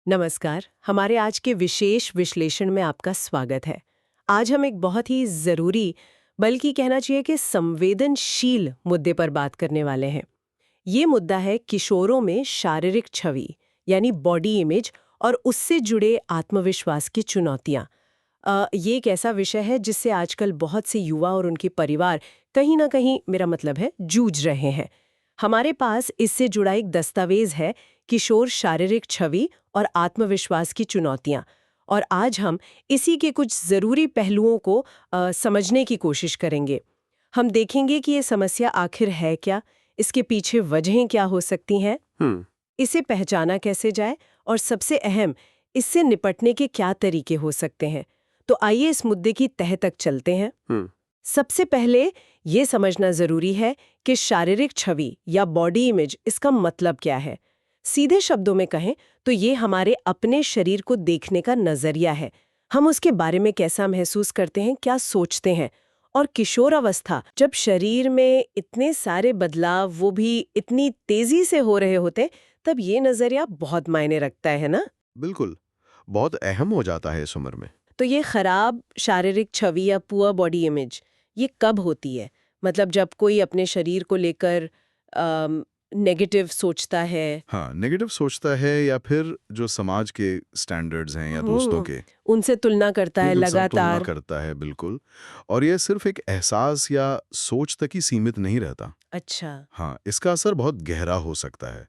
नमस्कार। हमारे आज के विशेष विश्लेषण में आपका स्वागत है। आज हम एक बहुत ही ज़रूरी, बल्कि कहना चाहिए कि संवेदनशील मुद्दे पर बात करने वाले हैं। ये मुद्दा है किशोरों में शारीरिक छवि, यानी बॉडी इमेज और उससे जुड़े आत्मविश्वास की चुनौतियाँ। ये एक ऐसा विषय है जिससे आजकल बहुत से युवा और उनके परिवार कहीं ना कहीं, मेरा मतलब है, जूझ रहे हैं। हमारे पास इससे जुड़ा एक दस्तावेज है, किशोर शारीरिक छवि और आत्मविश्वास की चुनौतियाँ। और आज हम इसी के कुछ ज़रूरी पहलुओं को समझने की कोशिश करेंगे। हम देखेंगे कि ये समस्या आखिर है क्या, इसके पीछे वजहें क्या हो सकती हैं, इसे पहचाना कैसे जाए, और सबसे अहम, इससे निपटने के क्या तरीके हो सकते हैं। तो आइए इस मुद्दे की तह तक चलते हैं। सबसे पहले ये समझना जरूरी है कि शारीरिक छवि या बॉडी इमेज, इसका मतलब क्या है। सीधे शब्दों में कहें तो ये हमारे अपने शरीर को देखने का नजरिया है। हम उसके बारे में कैसा महसूस करते हैं, क्या सोचते हैं। और किशोर अवस्था, जब शरीर में इतने सारे बदलाव, वो भी इतनी तेजी से हो रहे होते, तब ये नजरिया बहुत मायने रखता है ना। बिल्कुल, बहुत अहम हो जाता है इस उम्र में। तो ये खराब शारीरिक छवि या पुअर बॉडी इमेज, ये कब होती है? मतलब जब कोई अपने शरीर को लेकर नेगेटिव सोचता है। हाँ, नेगेटिव सोचता है या फिर जो समाज के स्टैंडर्ड्स हैं या दोस्तों के, उनसे तुलना करता है उनके साथ तुलना लगातार। करता है, बिल्कुल। और ये सिर्फ एक एहसास या सोच तक ही सीमित नहीं रहता। अच्छा। हाँ, इसका असर बहुत गहरा हो सकता है,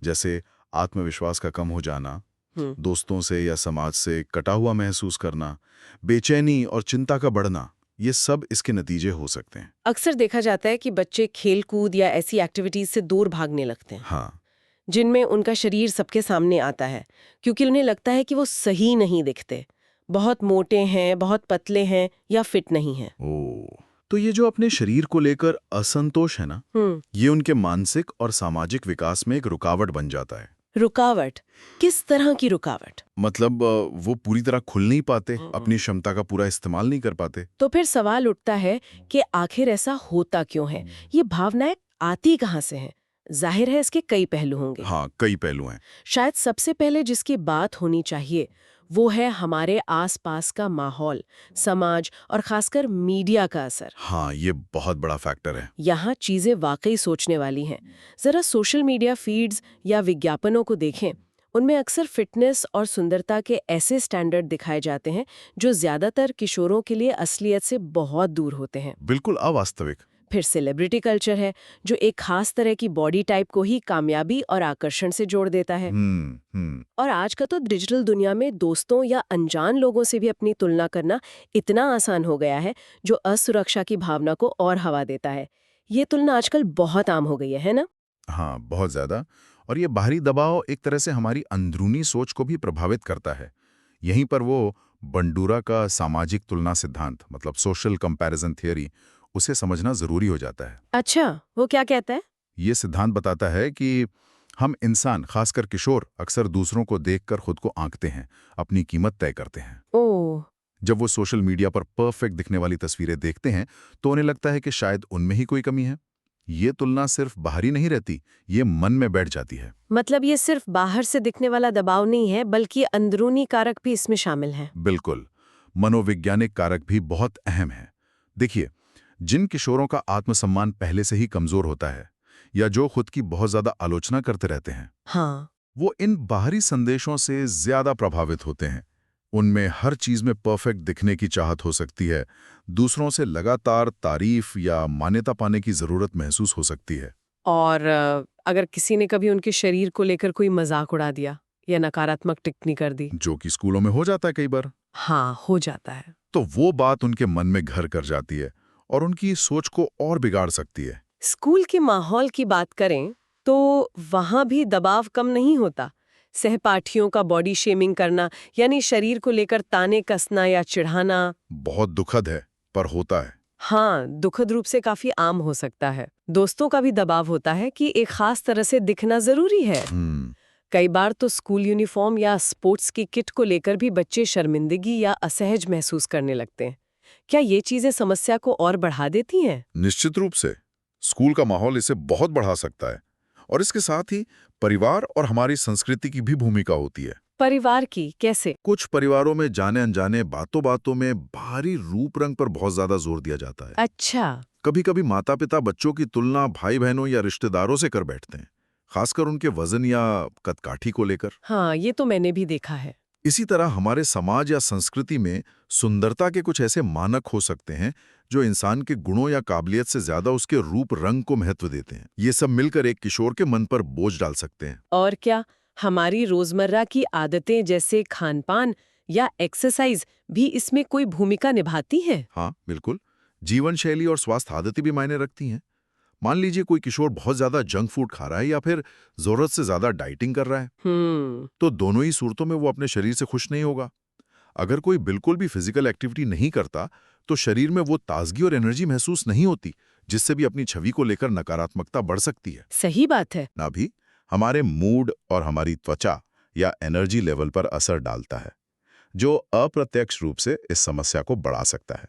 जैसे आत्मविश्वास का कम हो जाना, हम्म। दोस्तों से या समाज से कटा हुआ महसूस करना, बेचैनी और चिंता का बढ़ना, ये सब इसके नतीजे हो सकते हैं। अक्सर देखा जाता है कि बच्चे खेल कूद या ऐसी एक्टिविटीज से दूर भागने लगते हैं हाँ, जिनमें उनका शरीर सबके सामने आता है, क्योंकि उन्हें लगता है कि वो सही नहीं दिखते, बहुत मोटे हैं, बहुत पतले हैं या फिट नहीं हैं। तो ये जो अपने शरीर को लेकर असंतोष है ना, हम्म। ये उनके मानसिक और सामाजिक विकास में एक रुकावट बन जाता है। रुकावट? किस तरह की रुकावट? मतलब वो पूरी तरह खुल नहीं पाते, अपनी क्षमता का पूरा इस्तेमाल नहीं कर पाते। तो फिर सवाल उठता है कि आखिर ऐसा होता क्यों है, ये भावनाएं आती कहाँ से हैं? जाहिर है इसके कई पहलू होंगे। हाँ, कई पहलू हैं। शायद सबसे पहले जिसकी बात होनी चाहिए वो है हमारे आसपास का माहौल, समाज और खासकर मीडिया का असर। हाँ, ये बहुत बड़ा फैक्टर है। यहाँ चीजें वाकई सोचने वाली हैं। जरा सोशल मीडिया फीड्स या विज्ञापनों को देखें। उनमें अक्सर फिटनेस और सुंदरता के ऐसे स्टैंडर्ड दिखाए जाते हैं जो ज्यादातर किशोरों के लिए असलियत से बहुत दूर होते हैं। बिल्कुल अवास्तविक। फिर सेलिब्रिटी कल्चर है, जो एक खास तरह की बॉडी टाइप को ही कामयाबी और आकर्षण से जोड़ देता है। और आज का तो डिजिटल दुनिया में दोस्तों या अनजान लोगों से भी अपनी तुलना करना इतना आसान हो गया है, जो असुरक्षा की भावना को और हवा देता है। ये तुलना आजकल बहुत आम हो गई है ना? हाँ, बहुत ज्यादा। और ये बाहरी दबाव एक तरह से हमारी अंदरूनी सोच को भी प्रभावित करता है। यहीं पर वो बंडूरा का सामाजिक तुलना सिद्धांत, मतलब सोशल कंपैरिजन थियरी, उसे समझना जरूरी हो जाता है। अच्छा, वो क्या कहता है? ये सिद्धांत बताता है कि हम इंसान, खासकर किशोर, अक्सर दूसरों को देखकर खुद को आंकते हैं, अपनी कीमत तय करते हैं। ओह। जब वो सोशल मीडिया पर परफेक्ट दिखने वाली तस्वीरें देखते हैं तो उन्हें लगता है कि शायद उनमें ही कोई कमी है। ये तुलना सिर्फ बाहरी नहीं रहती, ये मन में बैठ जाती है। मतलब ये सिर्फ बाहर से दिखने वाला दबाव नहीं है, बल्कि अंदरूनी कारक भी इसमें शामिल हैं। बिल्कुल, मनोवैज्ञानिक कारक भी बहुत अहम है। देखिए, जिन किशोरों का आत्मसम्मान पहले से ही कमजोर होता है या जो खुद की बहुत ज्यादा आलोचना करते रहते हैं, हाँ। वो इन बाहरी संदेशों से ज्यादा प्रभावित होते हैं। उनमें हर चीज में परफेक्ट दिखने की चाहत हो सकती है, दूसरों से लगातार तारीफ या मान्यता पाने की जरूरत महसूस हो सकती है। और अगर किसी ने कभी उनके शरीर को लेकर कोई मजाक उड़ा दिया या नकारात्मक टिप्पणी कर दी। जो कि स्कूलों में हो जाता है कई बार। हाँ, हो जाता है। तो वो बात उनके मन में घर कर जाती है और उनकी सोच को और बिगाड़ सकती है। स्कूल के माहौल की बात करें तो वहां भी दबाव कम नहीं होता। सहपाठियों का बॉडी शेमिंग करना, यानी शरीर को लेकर ताने कसना या चिढ़ाना। बहुत दुखद है, पर होता है। हाँ, दुखद रूप से काफी आम हो सकता है। दोस्तों का भी दबाव होता है कि एक खास तरह से दिखना जरूरी है। कई बार तो स्कूल यूनिफॉर्म या स्पोर्ट्स की किट को लेकर भी बच्चे शर्मिंदगी या असहज महसूस करने लगते हैं। क्या ये चीजें समस्या को और बढ़ा देती हैं? निश्चित रूप से स्कूल का माहौल इसे बहुत बढ़ा सकता है। और इसके साथ ही परिवार और हमारी संस्कृति की भी भूमिका होती है। परिवार की कैसे? कुछ परिवारों में जाने अनजाने बातों बातों में बाहरी रूप रंग पर बहुत ज्यादा जोर दिया जाता है। अच्छा। कभी कभी माता पिता बच्चों की तुलना भाई बहनों या रिश्तेदारों से कर बैठते हैं, खासकर उनके वजन या कदकाठी को लेकर। हाँ, ये तो मैंने भी देखा है। इसी तरह हमारे समाज या संस्कृति में सुंदरता के कुछ ऐसे मानक हो सकते हैं जो इंसान के गुणों या काबिलियत से ज्यादा उसके रूप रंग को महत्व देते हैं। ये सब मिलकर एक किशोर के मन पर बोझ डाल सकते हैं। और क्या हमारी रोजमर्रा की आदतें जैसे खान-पान या एक्सरसाइज भी इसमें कोई भूमिका निभाती हैं? हाँ, बिल्कुल। जीवन शैली और स्वास्थ्य आदतें भी मायने रखती हैं। मान लीजिए कोई किशोर बहुत ज्यादा जंक फूड खा रहा है या फिर जरूरत से ज्यादा डाइटिंग कर रहा है, तो दोनों ही सूरतों में वो अपने शरीर से खुश नहीं होगा। अगर कोई बिल्कुल भी फिजिकल एक्टिविटी नहीं करता, तो शरीर में वो ताजगी और एनर्जी महसूस नहीं होती, जिससे भी अपनी छवि को लेकर नकारात्मकता बढ़ सकती है। सही बात है। ना भी हमारे मूड और हमारी त्वचा या एनर्जी लेवल पर असर डालता है, जो अप्रत्यक्ष रूप से इस समस्या को बढ़ा सकता है।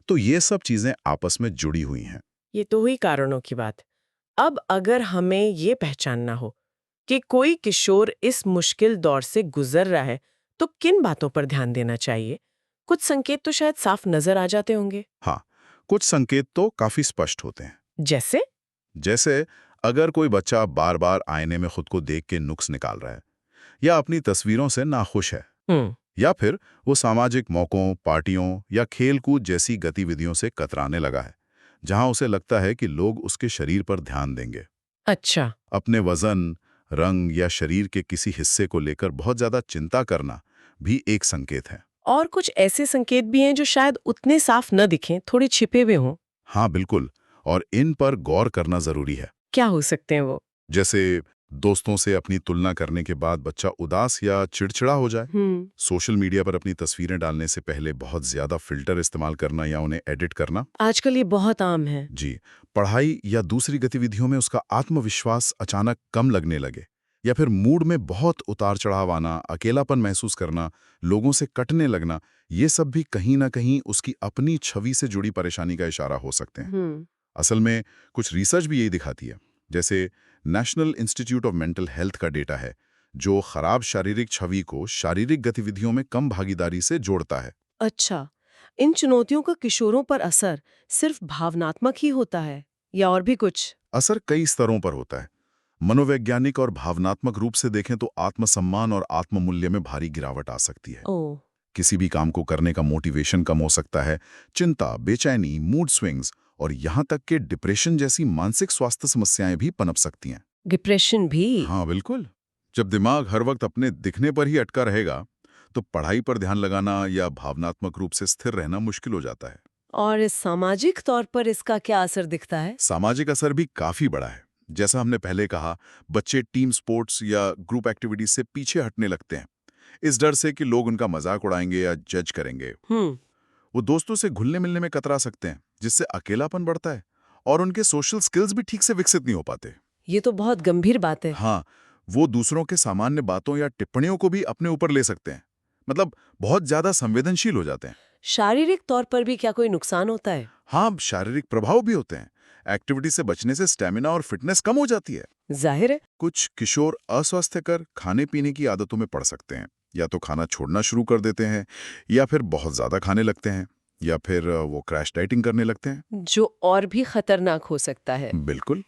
तो ये सब चीजें आपस में जुड़ी हुई हैं। ये तो हुई कारणों की बात। अब अगर हमें ये पहचानना हो कि कोई किशोर इस मुश्किल दौर से गुजर रहा है, तो किन बातों पर ध्यान देना चाहिए? कुछ संकेत तो शायद साफ नजर आ जाते होंगे। हाँ, कुछ संकेत तो काफी स्पष्ट होते हैं। जैसे? जैसे अगर कोई बच्चा बार बार आईने में खुद को देख के नुक्स निकाल रहा है, या अपनी तस्वीरों से नाखुश है, या फिर वो सामाजिक मौकों, पार्टियों या खेल-कूद जैसी गतिविधियों से कतराने लगा है, जहां उसे लगता है कि लोग उसके शरीर पर ध्यान देंगे। अच्छा। अपने वजन, रंग या शरीर के किसी हिस्से को लेकर बहुत ज्यादा चिंता करना भी एक संकेत है। और कुछ ऐसे संकेत भी हैं जो शायद उतने साफ न दिखें, थोड़े छिपे हुए हों। हाँ, बिल्कुल, और इन पर गौर करना जरूरी है। क्या हो सकते हैं वो? जैसे दोस्तों से अपनी तुलना करने के बाद बच्चा उदास या चिड़चिड़ा हो जाए, सोशल मीडिया पर अपनी तस्वीरें डालने से पहले बहुत ज्यादा फिल्टर इस्तेमाल करना या उन्हें एडिट करना। आजकल ये बहुत आम है। जी, पढ़ाई या दूसरी गतिविधियों में उसका आत्मविश्वास अचानक कम लगने लगे, या फिर मूड में बहुत उतार चढ़ाव आना, अकेलापन महसूस करना, लोगों से कटने लगना, ये सब भी कहीं ना कहीं उसकी अपनी छवि से जुड़ी परेशानी का इशारा हो सकते हैं। असल में कुछ रिसर्च भी यही दिखाती है। जैसे national institute of mental health का डेटा है, जो खराब शारीरिक छवि को शारीरिक गतिविधियों में कम भागीदारी से जोड़ता है। अच्छा, इन चुनौतियों का किशोरों पर असर सिर्फ भावनात्मक ही होता है या और भी कुछ? असर कई स्तरों पर होता है। मनोवैज्ञानिक और भावनात्मक रूप से देखें तो आत्मसम्मान और आत्ममूल्य में भारी गिरावट आ सकती है। ओह। किसी भी काम को करने का मोटिवेशन कम हो सकता है। चिंता, बेचैनी, मूड स्विंग्स और यहाँ तक कि डिप्रेशन जैसी मानसिक स्वास्थ्य समस्याएं भी पनप सकती हैं। डिप्रेशन भी? हाँ, बिल्कुल। जब दिमाग हर वक्त अपने दिखने पर ही अटका रहेगा, तो पढ़ाई पर ध्यान लगाना या भावनात्मक रूप से स्थिर रहना मुश्किल हो जाता है। और इस सामाजिक तौर पर इसका क्या असर दिखता है? सामाजिक असर भी काफी बड़ा है। जैसा हमने पहले कहा, बच्चे टीम स्पोर्ट्स या ग्रुप एक्टिविटीज से पीछे हटने लगते हैं, इस डर से कि लोग उनका मजाक उड़ाएंगे या जज करेंगे। वो दोस्तों से घुलने मिलने में कतरा सकते हैं, जिससे अकेलापन बढ़ता है और उनके सोशल स्किल्स भी ठीक से विकसित नहीं हो पाते। ये तो बहुत गंभीर बात है। हाँ, वो दूसरों के सामान्य बातों या टिप्पणियों को भी अपने ऊपर ले सकते हैं, मतलब बहुत ज्यादा संवेदनशील हो जाते हैं। शारीरिक तौर पर भी क्या कोई नुकसान होता है? हाँ, शारीरिक प्रभाव भी होते हैं। एक्टिविटी से बचने से स्टेमिना और फिटनेस कम हो जाती है। जाहिर है। कुछ किशोर अस्वास्थ्यकर खाने पीने की आदतों में पड़ सकते हैं। या तो खाना छोड़ना शुरू कर देते हैं, या फिर बहुत ज्यादा खाने लगते हैं, या फिर वो क्रैश डाइटिंग करने लगते हैं। जो और भी खतरनाक हो सकता है। बिल्कुल।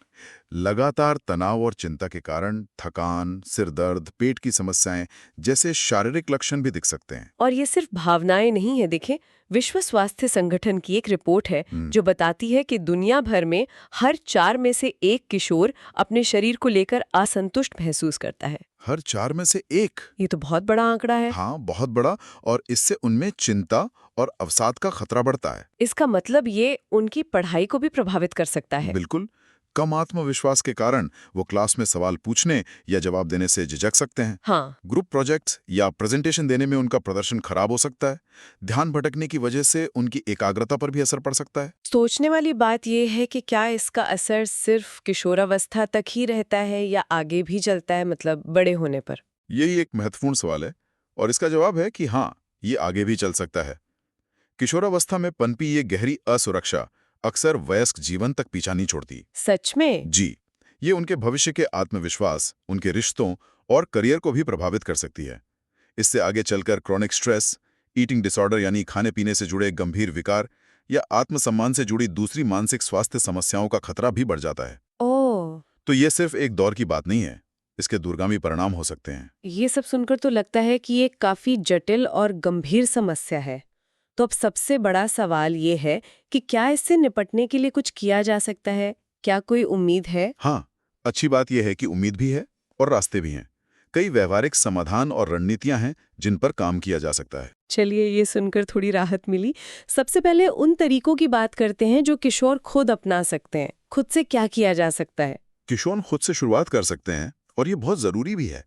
लगातार तनाव और चिंता के कारण थकान, सिर दर्द, पेट की समस्याएं जैसे शारीरिक लक्षण भी दिख सकते हैं। और ये सिर्फ भावनाएं नहीं है। देखें, विश्व स्वास्थ्य संगठन की एक रिपोर्ट है जो बताती है कि दुनिया भर में हर 4 में से 1 किशोर अपने शरीर को लेकर असंतुष्ट महसूस करता है। हर 4 में से 1? ये तो बहुत बड़ा आंकड़ा है। हाँ, बहुत बड़ा। और इससे उनमें चिंता और अवसाद का खतरा बढ़ता है। इसका मतलब ये उनकी पढ़ाई को भी प्रभावित कर सकता है। बिल्कुल। कम आत्मविश्वास के कारण वो क्लास में सवाल पूछने या जवाब देने से झिझक सकते हैं। हाँ। ग्रुप प्रोजेक्ट्स या प्रेजेंटेशन देने में उनका प्रदर्शन खराब हो सकता है। ध्यान भटकने की वजह से उनकी एकाग्रता पर भी असर पड़ सकता है। सोचने वाली बात यह है कि क्या इसका असर सिर्फ किशोरावस्था तक ही रहता है या आगे भी चलता है, मतलब बड़े होने पर? यही एक महत्वपूर्ण सवाल है, और इसका जवाब है कि हाँ, ये आगे भी चल सकता है। किशोरावस्था में पनपी ये गहरी असुरक्षा अक्सर वयस्क जीवन तक पीछा नहीं छोड़ती। सच में? जी, ये उनके भविष्य के आत्मविश्वास, उनके रिश्तों और करियर को भी प्रभावित कर सकती है। इससे आगे चलकर क्रॉनिक स्ट्रेस, ईटिंग डिसऑर्डर यानी खाने पीने से जुड़े गंभीर विकार या आत्मसम्मान से जुड़ी दूसरी मानसिक स्वास्थ्य समस्याओं का खतरा भी बढ़ जाता है। ओह, तो ये सिर्फ एक दौर की बात नहीं है, इसके दूरगामी परिणाम हो सकते हैं। ये सब सुनकर तो लगता है कि ये काफी जटिल और गंभीर समस्या है। तो अब सबसे बड़ा सवाल ये है कि क्या इससे निपटने के लिए कुछ किया जा सकता है? क्या कोई उम्मीद है? हाँ, अच्छी बात यह है कि उम्मीद भी है और रास्ते भी हैं। कई व्यवहारिक समाधान और रणनीतियां हैं जिन पर काम किया जा सकता है। चलिए, ये सुनकर थोड़ी राहत मिली। सबसे पहले उन तरीकों की बात करते हैं जो किशोर खुद अपना सकते हैं। खुद से क्या किया जा सकता है? किशोर खुद से शुरुआत कर सकते हैं और ये बहुत जरूरी भी है।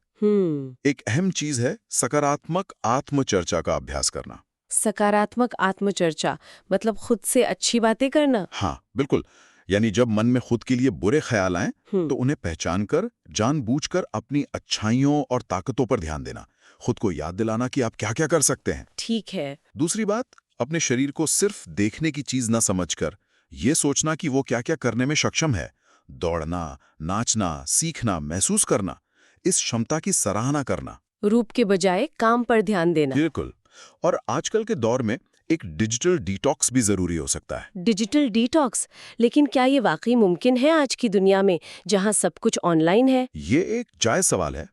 एक अहम चीज है सकारात्मक आत्मचर्चा का अभ्यास करना। सकारात्मक आत्मचर्चा मतलब खुद से अच्छी बातें करना? हाँ, बिल्कुल। यानी जब मन में खुद के लिए बुरे ख्याल आएं, तो उन्हें पहचान कर जानबूझकर अपनी अच्छाइयों और ताकतों पर ध्यान देना। खुद को याद दिलाना कि आप क्या-क्या कर सकते हैं। ठीक है। दूसरी बात, अपने शरीर को सिर्फ देखने की चीज न समझकर ये सोचना कि वो क्या-क्या करने में सक्षम है। दौड़ना, नाचना, सीखना, महसूस करना, इस क्षमता की सराहना करना। रूप के बजाय काम पर ध्यान देना। बिल्कुल। और आजकल के दौर में एक डिजिटल डिटॉक्स भी जरूरी हो सकता है। Digital detox? लेकिन क्या ये वाकई मुमकिन है आज की दुनिया में जहां सब कुछ ऑनलाइन है? ये एक जायज सवाल है।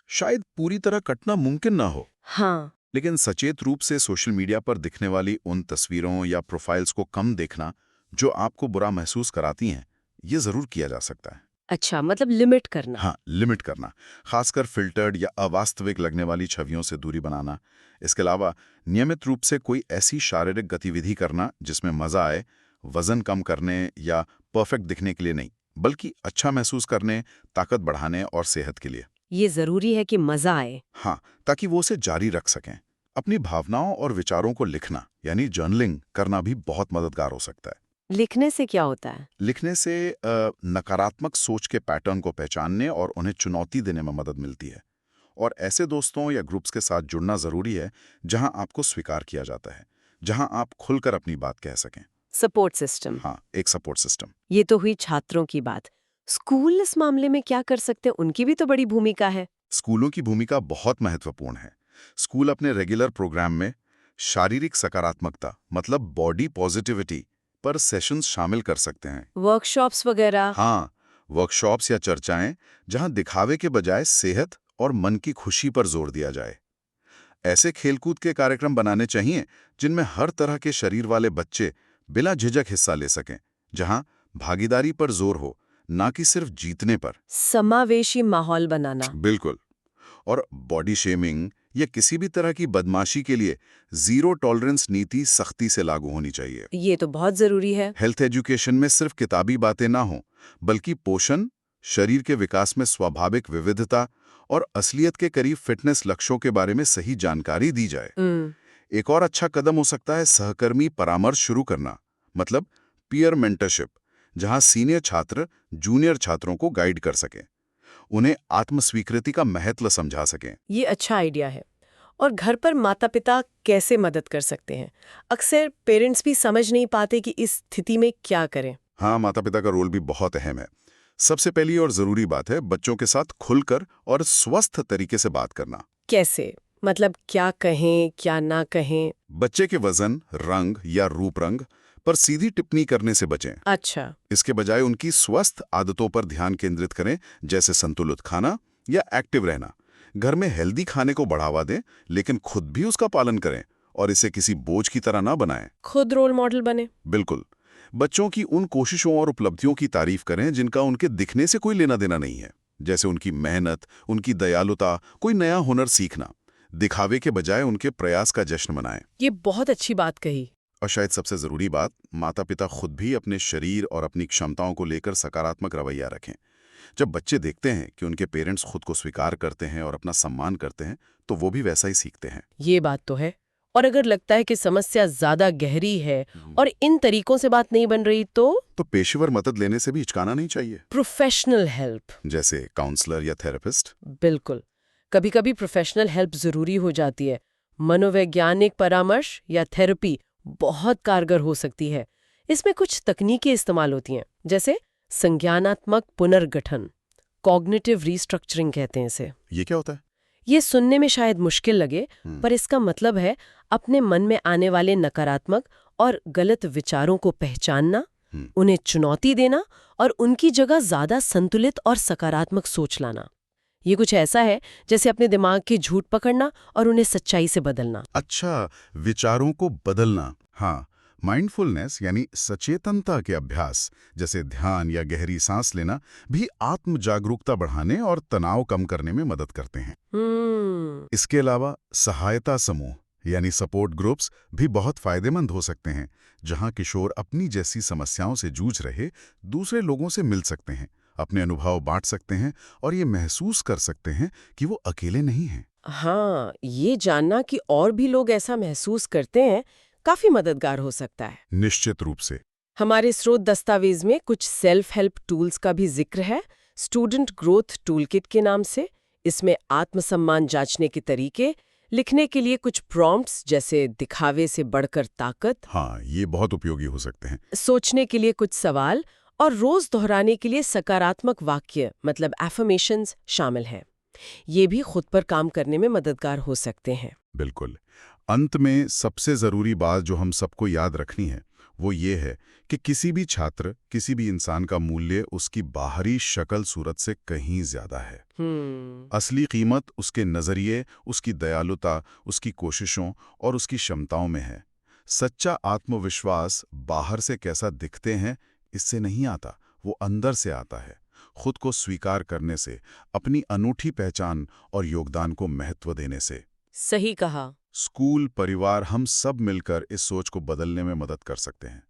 शायद पूरी तरह कटना मुमकिन ना हो, हाँ। लेकिन सचेत रूप से सोशल मीडिया पर दिखने वाली उन तस्वीरों या प्रोफाइल्स को कम देखना जो आपको बुरा महसूस कराती हैं, ये जरूर किया जा सकता है। अच्छा, मतलब लिमिट करना। हाँ, लिमिट करना, खासकर फिल्टर्ड या अवास्तविक लगने वाली छवियों से दूरी बनाना। इसके अलावा नियमित रूप से कोई ऐसी शारीरिक गतिविधि करना जिसमें मजा आए, वजन कम करने या परफेक्ट दिखने के लिए नहीं, बल्कि अच्छा महसूस करने, ताकत बढ़ाने और सेहत के लिए। ये जरूरी है कि मजा आए। हाँ, ताकि वो उसे जारी रख सकें। अपनी भावनाओं और विचारों को लिखना यानी जर्नलिंग करना भी बहुत मददगार हो सकता है। लिखने से क्या होता है? लिखने से नकारात्मक सोच के पैटर्न को पहचानने और उन्हें चुनौती देने में मदद मिलती है। और ऐसे दोस्तों या ग्रुप्स के साथ जुड़ना जरूरी है जहां आपको स्वीकार किया जाता है, जहां आप खुलकर अपनी बात कह सकें। Support system. हाँ, एक सपोर्ट सिस्टम। ये तो हुई छात्रों की बात। स्कूल इस मामले में क्या कर सकते हैं? उनकी भी तो बड़ी भूमिका है। स्कूलों की भूमिका बहुत महत्वपूर्ण है। स्कूल अपने रेगुलर प्रोग्राम में शारीरिक सकारात्मकता मतलब बॉडी पॉजिटिविटी पर सेशंस शामिल कर सकते हैं। वर्कशॉप्स वगैरह? हाँ, वर्कशॉप्स या चर्चाएं जहां दिखावे के बजाय सेहत और मन की खुशी पर जोर दिया जाए। ऐसे खेलकूद के कार्यक्रम बनाने चाहिए जिनमें हर तरह के शरीर वाले बच्चे बिना झिझक हिस्सा ले सकें, जहां भागीदारी पर जोर हो, ना कि सिर्फ जीतने पर। समावेशी माहौल बनाना। बिल्कुल। और बॉडी शेमिंग या किसी भी तरह की बदमाशी के लिए जीरो टॉलरेंस नीति सख्ती से लागू होनी चाहिए। ये तो बहुत जरूरी है। हेल्थ एजुकेशन में सिर्फ किताबी बातें ना हों, बल्कि पोषण, शरीर के विकास में स्वाभाविक विविधता और असलियत के करीब फिटनेस लक्ष्यों के बारे में सही जानकारी दी जाए। एक और अच्छा कदम हो सकता है सहकर्मी परामर्श शुरू करना, मतलब पीयर मेंटरशिप, जहां सीनियर छात्र जूनियर छात्रों को गाइड कर सकें, उन्हें आत्मस्वीकृति का महत्व समझा सकें। ये अच्छा आइडिया है। और घर पर माता पिता कैसे मदद कर सकते हैं? अक्सर पेरेंट्स भी समझ नहीं पाते कि इस स्थिति में क्या करें। हाँ, माता पिता का रोल भी बहुत अहम है। सबसे पहली और जरूरी बात है बच्चों के साथ खुलकर और स्वस्थ तरीके से बात करना। कैसे? मतलब क्या कहें, क्या ना कहें? बच्चे के वजन, रंग या रूप रंग पर सीधी टिप्पणी करने से बचें। अच्छा। इसके बजाय उनकी स्वस्थ आदतों पर ध्यान केंद्रित करें, जैसे संतुलित खाना या एक्टिव रहना। घर में हेल्दी खाने को बढ़ावा दें, लेकिन खुद भी उसका पालन करें और इसे किसी बोझ की तरह ना बनाएं। खुद रोल मॉडल बने। बिल्कुल। बच्चों की उन कोशिशों और उपलब्धियों की तारीफ करें जिनका उनके दिखने से कोई लेना देना नहीं है, जैसे उनकी मेहनत, उनकी दयालुता, कोई नया हुनर सीखना। दिखावे के बजाय उनके प्रयास का जश्न मनाएं। ये बहुत अच्छी बात कही। और शायद सबसे जरूरी बात, माता पिता खुद भी अपने शरीर और अपनी क्षमताओं को लेकर सकारात्मक रवैया रखें। जब बच्चे देखते हैं कि उनके पेरेंट्स खुद को स्वीकार करते हैं और अपना सम्मान करते हैं, तो वो भी वैसा ही सीखते हैं। ये बात तो है। और अगर लगता है कि समस्या ज्यादा गहरी है और इन तरीकों से बात नहीं बन रही, तो पेशेवर मदद लेने से भी हिचकाना नहीं चाहिए, प्रोफेशनल हेल्प, जैसे काउंसलर या थेरेपिस्ट। बिल्कुल। कभी कभी प्रोफेशनल हेल्प जरूरी हो जाती है। मनोवैज्ञानिक परामर्श या थेरेपी बहुत कारगर हो सकती है। इसमें कुछ तकनीकें इस्तेमाल होती हैं, जैसे संज्ञानात्मक पुनर्गठन, कॉग्निटिव रीस्ट्रक्चरिंग कहते हैं इसे। ये क्या होता है? ये सुनने में शायद मुश्किल लगे, पर इसका मतलब है अपने मन में आने वाले नकारात्मक और गलत विचारों को पहचानना, उन्हें चुनौती देना और उनकी जगह ज्यादा संतुलित और सकारात्मक सोच लाना। ये कुछ ऐसा है जैसे अपने दिमाग के झूठ पकड़ना और उन्हें सच्चाई से बदलना। अच्छा, विचारों को बदलना। हाँ, माइंडफुलनेस यानी सचेतनता के अभ्यास जैसे ध्यान या गहरी सांस लेना भी आत्म जागरूकता बढ़ाने और तनाव कम करने में मदद करते हैं। इसके अलावा सहायता समूह यानी सपोर्ट ग्रुप्स भी बहुत फायदेमंद हो सकते हैं, जहां किशोर अपनी जैसी समस्याओं से जूझ रहे दूसरे लोगों से मिल सकते हैं, अपने अनुभव बांट सकते हैं और ये महसूस कर सकते हैं कि वो अकेले नहीं हैं। हाँ, ये जानना कि और भी लोग ऐसा महसूस करते हैं काफी मददगार हो सकता है। निश्चित रूप से। हमारे स्रोत दस्तावेज में कुछ सेल्फ हेल्प टूल्स का भी जिक्र है, स्टूडेंट ग्रोथ टूलकिट के नाम से। इसमें आत्मसम्मान जांचने के तरीके, लिखने के लिए कुछ प्रॉम्प्ट्स जैसे दिखावे से बढ़कर ताकत, हाँ, ये बहुत उपयोगी हो सकते हैं। सोचने के लिए कुछ सवाल और रोज दोहराने के लिए सकारात्मक वाक्य मतलब एफर्मेशंस शामिल हैं। ये भी खुद पर काम करने में मददगार हो सकते हैं। बिल्कुल। अंत में सबसे ज़रूरी बात जो हम सबको याद रखनी है, वो ये है कि किसी भी छात्र, किसी भी इंसान का मूल्य उसकी बाहरी शक्ल सूरत से कहीं ज़्यादा है। असली कीमत उसके नज़रिए, उसकी दयालुता, उसकी कोशिशों और उसकी क्षमताओं में है। सच्चा आत्मविश्वास बाहर से कैसा दिखते हैं, इससे नहीं आता, वो अंदर से आता है। खुद को स्वीकार करने से, अपनी अनूठी पहचान और योगदान को महत्व देने से। सही कहा। स्कूल, परिवार, हम सब मिलकर इस सोच को बदलने में मदद कर सकते हैं।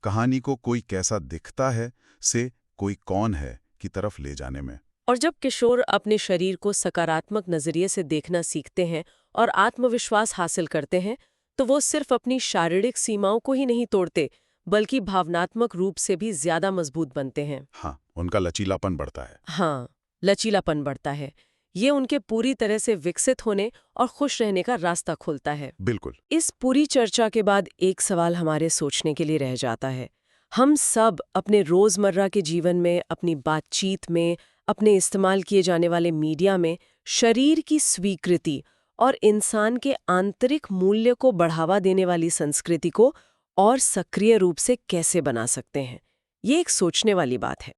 कहानी को कोई कैसा दिखता है से कोई कौन है की तरफ ले जाने में। और जब किशोर अपने शरीर को सकारात्मक नजरिए से देखना सीखते हैं और आत्मविश्वास हासिल करते हैं, तो वो सिर्फ अपनी शारीरिक सीमाओं को ही नहीं तोड़ते, बल्कि भावनात्मक रूप से भी ज्यादा मजबूत बनते हैं। हाँ, उनका लचीलापन बढ़ता है। हाँ, लचीलापन बढ़ता है। ये उनके पूरी तरह से विकसित होने और खुश रहने का रास्ता खोलता है। बिल्कुल। इस पूरी चर्चा के बाद एक सवाल हमारे सोचने के लिए रह जाता है। हम सब अपने रोजमर्रा के जीवन में, अपनी बातचीत में, अपने इस्तेमाल किए जाने वाले मीडिया में शरीर की स्वीकृति और इंसान के आंतरिक मूल्य को बढ़ावा देने वाली संस्कृति को और सक्रिय रूप से कैसे बना सकते हैं? ये एक सोचने वाली बात है।